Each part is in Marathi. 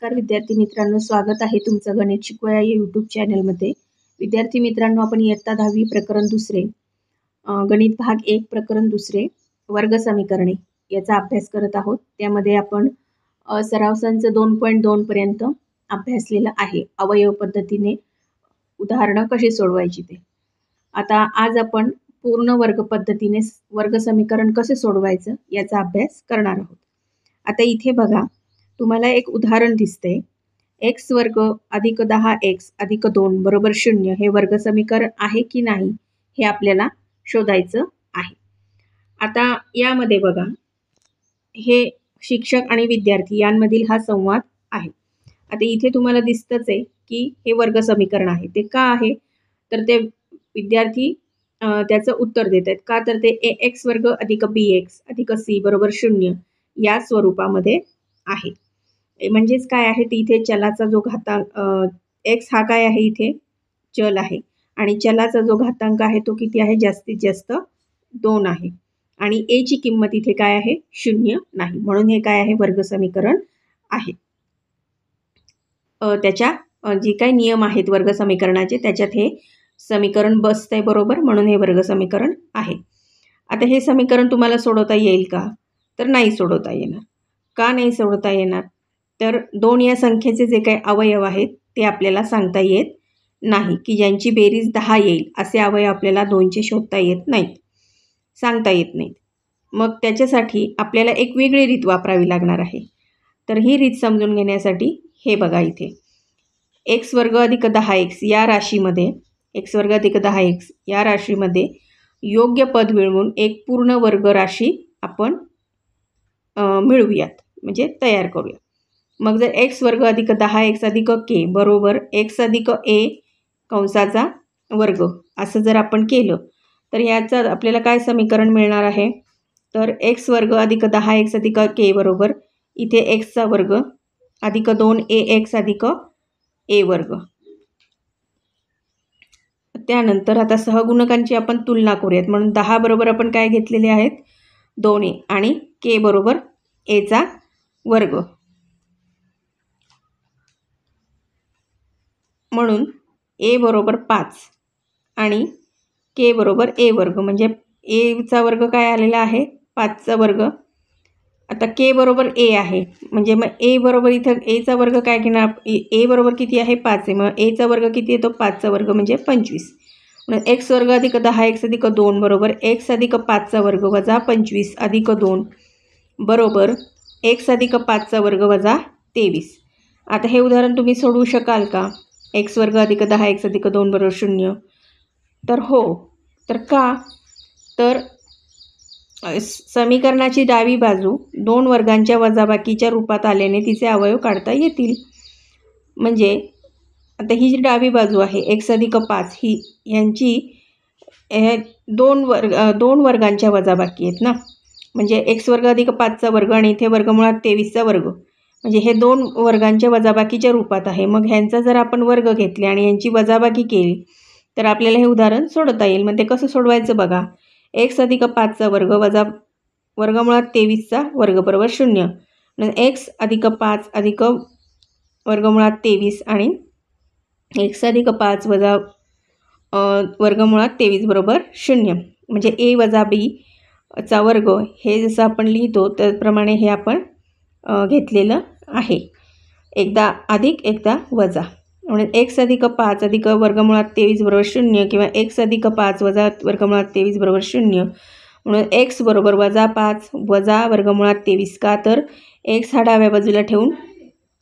नमस्कार विद्यार्थी मित्रांनो, स्वागत आहे तुमचं गणित शिकूया या यूट्यूब चॅनलमध्ये। विद्यार्थी मित्रांनो, आपण इयत्ता 10वी प्रकरण दुसरे गणित भाग 1 प्रकरण दुसरे वर्ग समीकरणे याचा अभ्यास करत आहोत। त्यामध्ये आपण सराव संच 2.2 पर्यंत अभ्यासलेला आहे। अवयव पद्धतीने उदाहरणं कशी सोडवायची ते। आता आज आपण पूर्ण वर्ग पद्धतीने वर्ग समीकरण कसे सोडवायचं याचा अभ्यास करणार आहोत। आता इथे बघा, तुम्हाला एक उदाहरण दिसते। x वर्ग अधिक 10x अधिक 2 बरोबर 0 हे वर्ग समीकरण आहे की नाही हे आपल्याला शोधायचं आहे। आता यामध्ये बघा, हे शिक्षक आणि विद्यार्थी यांमधील हा संवाद आहे। आता इथे तुम्हाला दिसतच आहे की हे वर्ग समीकरण आहे। ते का आहे तर ते विद्यार्थी त्याचं उत्तर देत आहेत। का तर ते ax वर्ग अधिक bx अधिक c बरोबर 0 या स्वरूपामध्ये आहे। म्हणजेच काय आहे, इथे चलाचा जो घातांक x हा काय आहे, इथे चल आहे आणि चलाचा जो घातांक आहे तो किती आहे, जास्तीत जास्त 2 आहे आणि a ची किंमत इथे काय आहे, 0 नाही। म्हणून हे काय आहे, वर्ग समीकरण आहे। त्याच्या जे काही नियम आहेत वर्ग समीकरणाचे त्याच्यात हे समीकरण बसतंय बरोबर, म्हणून हे वर्ग समीकरण आहे। आता हे समीकरण तुम्हाला सोडवता येईल का तर नाही सोडवता येणार। का नाही सोडवता येणार तर 2 या संख्येचे जे काही अवयव आहेत ते आपल्याला सांगता येत नाही की ज्यांची बेरीज 10 येईल असे अवयव आपल्याला 2चे शोधता येत नाहीत, सांगता येत नाहीत। मग त्याच्यासाठी आपल्याला एक वेगळी रीत वापरावी लागणार आहे। तर ही रीत समजून घेण्यासाठी हे बघा, इथे x वर्ग अधिक 10x या राशीमध्ये x वर्ग अधिक 10x या राशीमध्ये योग्य पद मिळवून एक पूर्ण वर्ग राशी आपण मिळवूयात, म्हणजे तयार करूया। मग जर x वर्ग अधिक 10x अधिक k बरोबर x अधिक a कंसाचा वर्ग असं जर आपण केलं तर याचं आपल्याला काय समीकरण मिळणार आहे तर x वर्ग अधिक 10x अधिक k बरोबर इथे x चा वर्ग अधिक 2ax अधिक a वर्ग। त्यानंतर आता सहगुणकांची आपण तुलना करूयात, म्हणून 10 बरोबर आपण काय घेतलेले आहेत, 2a आणि k बरोबर a चा वर्ग, म्हणून a बरोबर 5 आणि k बरोबर a वर्ग, म्हणजे a चा वर्ग काय आलेला आहे, 5 चा वर्ग। आता k बरोबर a आहे, म्हणजे मग a बरोबर इथं a चा वर्ग काय घेणार, a बरोबर किती आहे, 5 आहे, मग a चा वर्ग किती येतो, 5 चा वर्ग म्हणजे 25। म्हणून x वर्ग अधिक 10x अधिक 2 बरोबर x अधिक 5 चा वर्ग वजा 25 अधिक 2 बरोबर x अधिक 5 चा वर्ग वजा 23। आता हे उदाहरण तुम्ही सोडवू शकाल का, x वर्ग अधिक 10x अधिक 2 बरोबर 0? तर हो। तर का तर समीकरणाची डावी बाजू 2 वर्गांच्या वजाबाकीच्या रूपात आल्याने तिचे अवयव काढता येतील। म्हणजे आता ही जी डावी बाजू आहे x अधिक 5 ही यांची 2 वर्गांच्या वजाबाकी आहेत ना, म्हणजे x वर्ग अधिक 5 चा वर्ग आणि इथे वर्गमुळात 23 चा वर्ग, म्हणजे हे 2 वर्गांच्या वजाबाकीच्या रूपात आहे। मग ह्यांचा जर आपण वर्ग घेतले आणि यांची वजाबाकी केली तर आपल्याला हे उदाहरण सोडवता येईल। मग ते कसं सोडवायचं बघा, x अधिक 5 चा वर्ग वजा वर्गमुळात 23 चा वर्ग बरोबर 0, म्हणजे x अधिक 5 अधिक वर्गमुळात 23 आणि x अधिक 5 वजा वर्गमुळात 23 बरोबर 0, म्हणजे a वजा b चा वर्ग हे जसं आपण लिहितो त्याप्रमाणे हे आपण घेतलेलं आहे, एकदा अधिक एकदा वजा। म्हणून x अधिक 5 अधिक वर्गमुळात 23 बरोबर 0 किंवा x अधिक 5 वजा वर्गमुळात 23 बरोबर 0, म्हणून x बरोबर वजा 5 वजा वर्गमुळात 23। का तर x हा डाव्या बाजूला ठेवून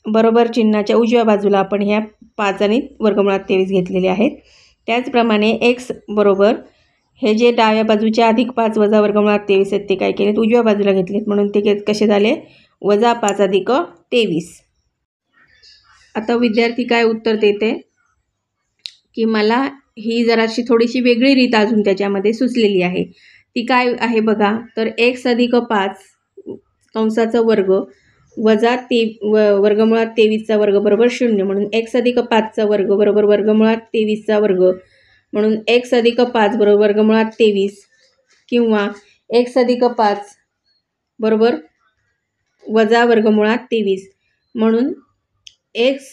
बरोबर चिन्हाच्या उजव्या बाजूला आपण ह्या 5 आणि वर्गमुळात 23 घेतलेले आहेत। त्याचप्रमाणे x बरोबर हे जे डाव्या बाजूच्या अधिक 5 वजा वर्गमुळात 23 आहेत ते काय केलेत, उजव्या बाजूला घेतलेत, म्हणून ते कसे झाले, वजा 5 अधिक 23। आता विद्यार्थी काय उत्तर देते की मला ही जराशी थोडीशी वेगळी रीत अजून त्याच्यामध्ये सुचलेली आहे। ती काय आहे बघा, तर x अधिक 5 कंसाचा वर्ग वजा वर्गमुळात 23 चा वर्ग बरोबर 0, म्हणून x अधिक 5 चा वर्ग बरोबर वर्गमुळात 23 चा वर्ग, म्हणून x अधिक 5 बरोबर वर्गमुळात 23 किंवा x अधिक 5 बरोबर वजा वर्गमुळात 23, म्हणून एक्स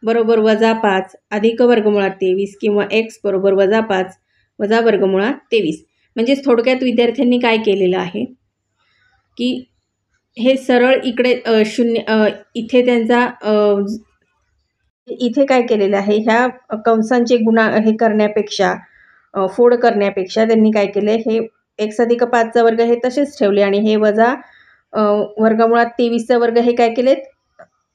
बरोबर -5 अधिक वर्गमुळात 23 किंवा एक्स बरोबर -5 वजा वर्गमुळात 23. म्हणजेच थोडक्यात विद्यार्थ्यांनी काय केलेलं आहे की हे सरळ इकडे इथे त्यांचा इथे काय केलेलं आहे, ह्या कंसांचे गुणा हे करण्यापेक्षा फोड करण्यापेक्षा त्यांनी काय केलं, हे एक्स अधिक 5चा वर्ग हे तसेच ठेवले आणि हे वजा वर्गमुळात 23चा वर्ग हे काय केलेत,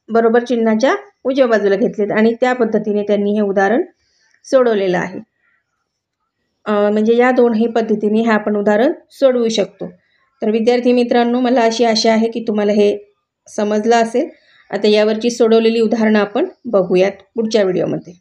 बरोबर चिन्हाच्या उजव्या बाजूला घेतलेत आणि त्या पद्धतीने त्यांनी हे उदाहरण सोडवलेलं आहे. म्हणजे या दोन्ही पद्धतीने हे आपण उदाहरण सोडवू शकतो. तर विद्यार्थी मित्रांनो, मला अशी आशा आहे की तुम्हाला हे समजलं असेल. आता यावरची सोडवलेली उदाहरणं आपण बघूयात पुढच्या व्हिडिओमध्ये.